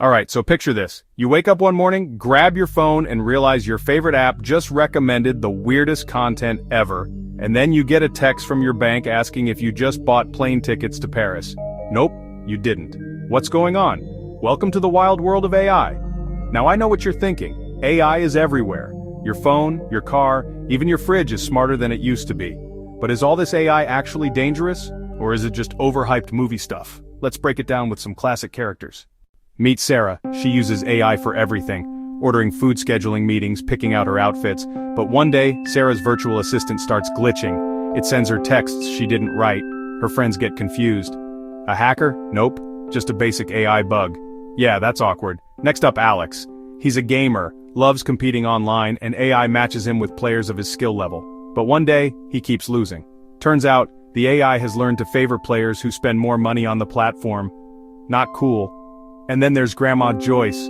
Alright, so picture this. You wake up one morning, grab your phone, and realize your favorite app just recommended the weirdest content ever. And then you get a text from your bank asking if you just bought plane tickets to Paris. Nope, you didn't. What's going on? Welcome to the wild world of AI. Now I know what you're thinking. AI is everywhere. Your phone, your car, even your fridge is smarter than it used to be. But is all this AI actually dangerous? Or is it just overhyped movie stuff? Let's break it down with some classic characters. Meet Sarah. She uses AI for everything, ordering food scheduling meetings, picking out her outfits. But one day, Sarah's virtual assistant starts glitching. It sends her texts she didn't write. Her friends get confused. A hacker? Nope. Just a basic AI bug. Yeah, that's awkward. Next up, Alex. He's a gamer, loves competing online, and AI matches him with players of his skill level. But one day, he keeps losing. Turns out, the AI has learned to favor players who spend more money on the platform. Not cool. And then there's Grandma Joyce.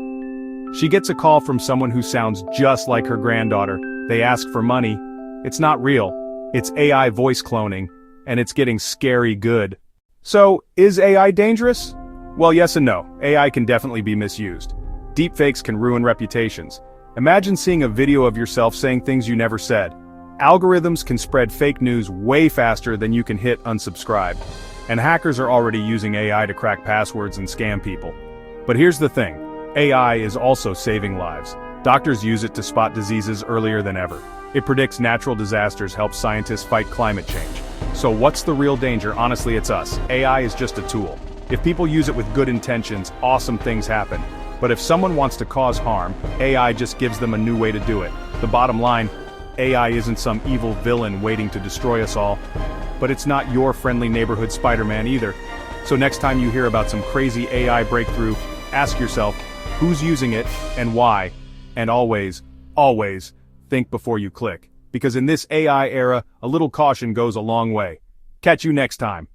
She gets a call from someone who sounds just like her granddaughter. They ask for money. It's not real. It's AI voice cloning, and it's getting scary good. So, is AI dangerous? Well, yes and no. AI can definitely be misused. Deepfakes can ruin reputations. Imagine seeing a video of yourself saying things you never said. Algorithms can spread fake news way faster than you can hit unsubscribe. And hackers are already using AI to crack passwords and scam people. But here's the thing, AI is also saving lives. Doctors use it to spot diseases earlier than ever. It predicts natural disasters, helps scientists fight climate change. So what's the real danger? Honestly, it's us. AI is just a tool. If people use it with good intentions, awesome things happen. But if someone wants to cause harm, AI just gives them a new way to do it. The bottom line, AI isn't some evil villain waiting to destroy us all. But it's not your friendly neighborhood Spider-Man either. So next time you hear about some crazy AI breakthrough, ask yourself, who's using it, and why? And always, always, think before you click. Because in this AI era, a little caution goes a long way. Catch you next time.